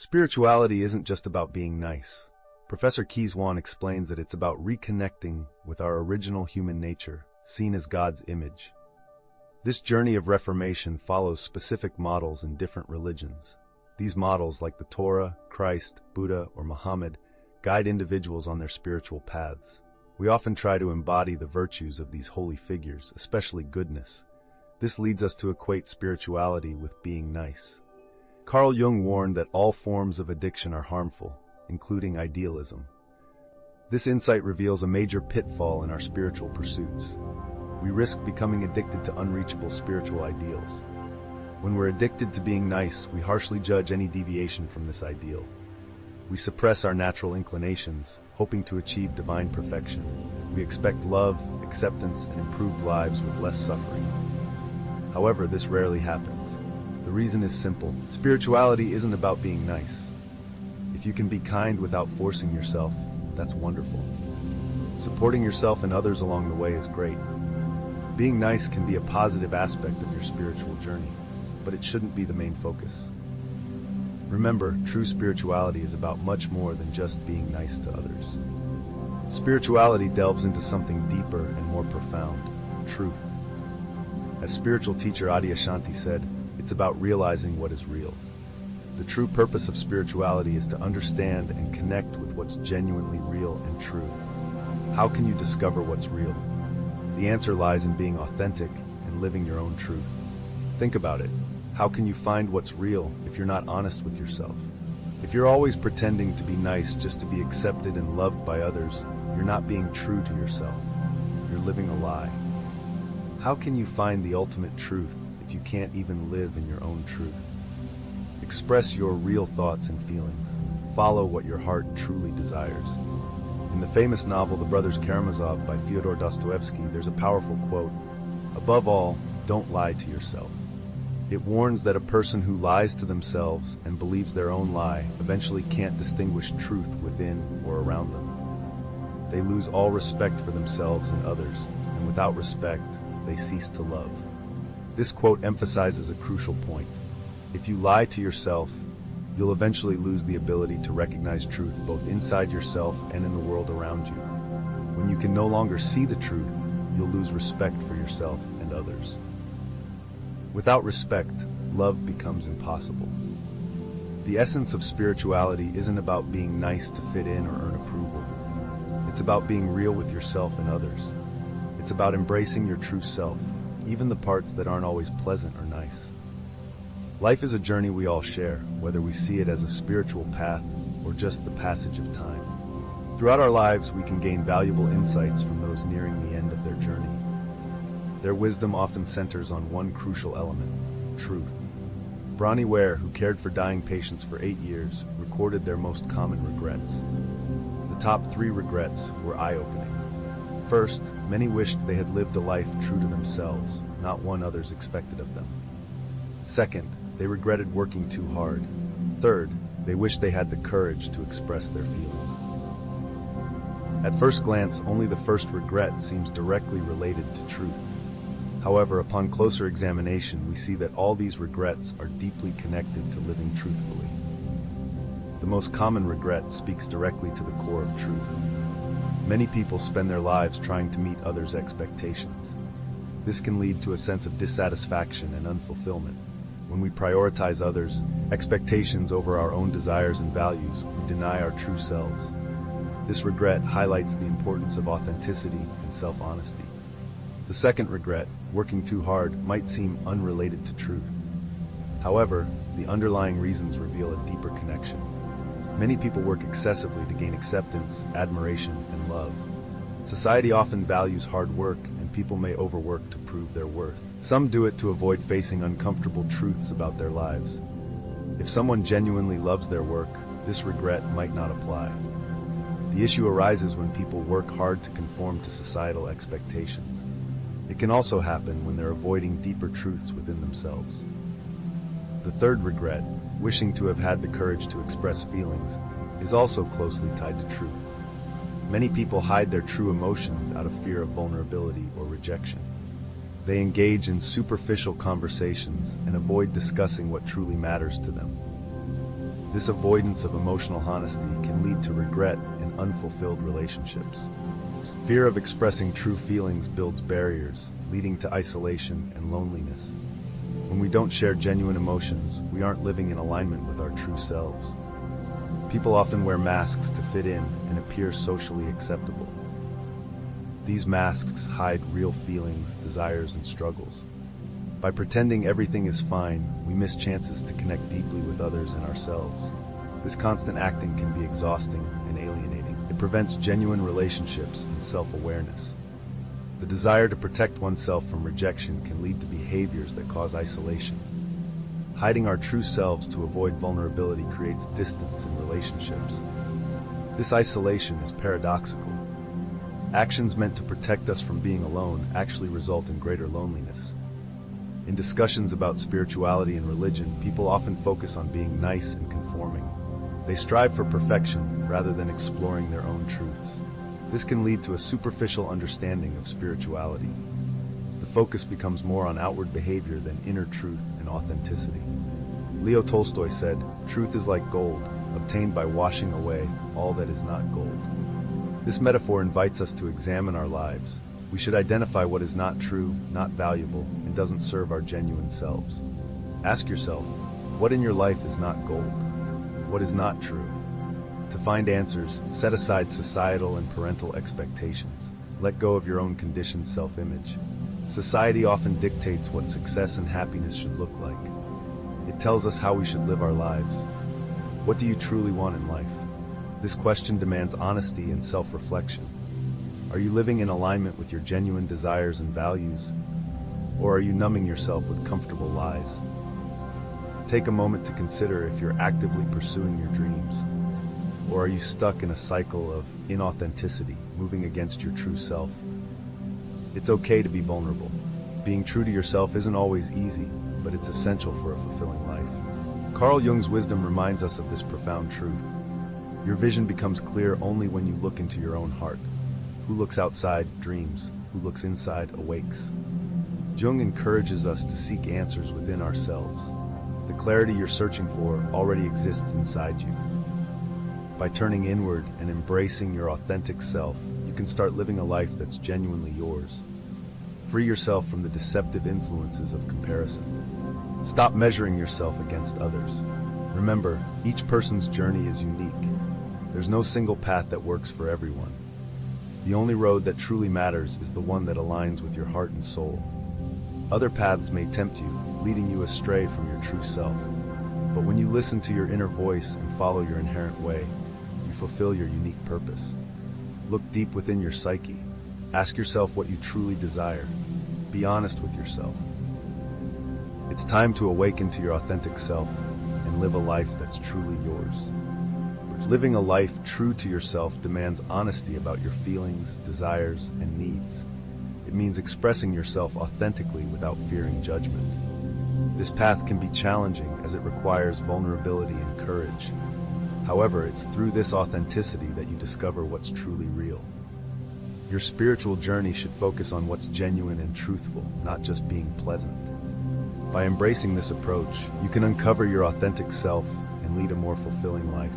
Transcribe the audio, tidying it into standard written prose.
Spirituality isn't just about being nice. Professor Keys Wan explains that it's about reconnecting with our original human nature, seen as God's image. This journey of reformation follows specific models in different religions. These models, like the Torah, Christ, Buddha, or Muhammad, guide individuals on their spiritual paths. We often try to embody the virtues of these holy figures, especially goodness. This leads us to equate spirituality with being nice. Carl Jung warned that all forms of addiction are harmful, including idealism. This insight reveals a major pitfall in our spiritual pursuits. We risk becoming addicted to unreachable spiritual ideals. When we're addicted to being nice, we harshly judge any deviation from this ideal. We suppress our natural inclinations, hoping to achieve divine perfection. We expect love, acceptance, and improved lives with less suffering. However, this rarely happens. The reason is simple. Spirituality isn't about being nice. If you can be kind without forcing yourself, that's wonderful. Supporting yourself and others along the way is great. Being nice can be a positive aspect of your spiritual journey, but it shouldn't be the main focus. Remember, true spirituality is about much more than just being nice to others. Spirituality delves into something deeper and more profound, truth. As spiritual teacher Adyashanti said, it's about realizing what is real. The true purpose of spirituality is to understand and connect with what's genuinely real and true. How can you discover what's real? The answer lies in being authentic and living your own truth. Think about it. How can you find what's real if you're not honest with yourself? If you're always pretending to be nice just to be accepted and loved by others, you're not being true to yourself. You're living a lie. How can you find the ultimate truth if you can't even live in your own truth? Express your real thoughts and feelings. Follow what your heart truly desires. In the famous novel The Brothers Karamazov by Fyodor Dostoevsky, there's a powerful quote, "Above all, don't lie to yourself." It warns that a person who lies to themselves and believes their own lie eventually can't distinguish truth within or around them. They lose all respect for themselves and others, and without respect, they cease to love. This quote emphasizes a crucial point. If you lie to yourself, you'll eventually lose the ability to recognize truth both inside yourself and in the world around you. When you can no longer see the truth, you'll lose respect for yourself and others. Without respect, love becomes impossible. The essence of spirituality isn't about being nice to fit in or earn approval. It's about being real with yourself and others. It's about embracing your true self, even the parts that aren't always pleasant or nice. Life is a journey we all share, whether we see it as a spiritual path or just the passage of time. Throughout our lives, we can gain valuable insights from those nearing the end of their journey. Their wisdom often centers on one crucial element, truth. Bronnie Ware, who cared for dying patients for 8 years, recorded their most common regrets. The top 3 regrets were eye-opening. First, many wished they had lived a life true to themselves, not one others expected of them. Second, they regretted working too hard. Third, they wished they had the courage to express their feelings. At first glance, only the first regret seems directly related to truth. However, upon closer examination, we see that all these regrets are deeply connected to living truthfully. The most common regret speaks directly to the core of truth. Many people spend their lives trying to meet others' expectations. This can lead to a sense of dissatisfaction and unfulfillment. When we prioritize others' expectations over our own desires and values, we deny our true selves. This regret highlights the importance of authenticity and self-honesty. The second regret, working too hard, might seem unrelated to truth. However, the underlying reasons reveal a deeper connection. Many people work excessively to gain acceptance, admiration, and love. Society often values hard work, and people may overwork to prove their worth. Some do it to avoid facing uncomfortable truths about their lives. If someone genuinely loves their work, this regret might not apply. The issue arises when people work hard to conform to societal expectations. It can also happen when they're avoiding deeper truths within themselves. The third regret, wishing to have had the courage to express feelings, is also closely tied to truth. Many people hide their true emotions out of fear of vulnerability or rejection. They engage in superficial conversations and avoid discussing what truly matters to them. This avoidance of emotional honesty can lead to regret and unfulfilled relationships. Fear of expressing true feelings builds barriers, leading to isolation and loneliness. When we don't share genuine emotions, we aren't living in alignment with our true selves. People often wear masks to fit in and appear socially acceptable. These masks hide real feelings, desires, and struggles. By pretending everything is fine, we miss chances to connect deeply with others and ourselves. This constant acting can be exhausting and alienating. It prevents genuine relationships and self-awareness. The desire to protect oneself from rejection can lead to behaviors that cause isolation. Hiding our true selves to avoid vulnerability creates distance in relationships. This isolation is paradoxical. Actions meant to protect us from being alone actually result in greater loneliness. In discussions about spirituality and religion, people often focus on being nice and conforming. They strive for perfection rather than exploring their own truths. This can lead to a superficial understanding of spirituality. The focus becomes more on outward behavior than inner truth and authenticity. Leo Tolstoy said, "Truth is like gold, obtained by washing away all that is not gold." This metaphor invites us to examine our lives. We should identify what is not true, not valuable, and doesn't serve our genuine selves. Ask yourself, what in your life is not gold? What is not true? To find answers, set aside societal and parental expectations. Let go of your own conditioned self-image. Society often dictates what success and happiness should look like. It tells us how we should live our lives. What do you truly want in life? This question demands honesty and self-reflection. Are you living in alignment with your genuine desires and values? Or are you numbing yourself with comfortable lies? Take a moment to consider if you're actively pursuing your dreams. Or are you stuck in a cycle of inauthenticity, moving against your true self? It's okay to be vulnerable. Being true to yourself isn't always easy, but it's essential for a fulfilling life. Carl Jung's wisdom reminds us of this profound truth. Your vision becomes clear only when you look into your own heart. Who looks outside dreams, who looks inside awakes. Jung encourages us to seek answers within ourselves. The clarity you're searching for already exists inside you. By turning inward and embracing your authentic self, you can start living a life that's genuinely yours. Free yourself from the deceptive influences of comparison. Stop measuring yourself against others. Remember, each person's journey is unique. There's no single path that works for everyone. The only road that truly matters is the one that aligns with your heart and soul. Other paths may tempt you, leading you astray from your true self. But when you listen to your inner voice and follow your inherent way, you fulfill your unique purpose. Look deep within your psyche. Ask yourself what you truly desire. Be honest with yourself. It's time to awaken to your authentic self and live a life that's truly yours. Living a life true to yourself demands honesty about your feelings, desires, and needs. It means expressing yourself authentically without fearing judgment. This path can be challenging as it requires vulnerability and courage. However, it's through this authenticity that you discover what's truly real. Your spiritual journey should focus on what's genuine and truthful, not just being pleasant. By embracing this approach, you can uncover your authentic self and lead a more fulfilling life.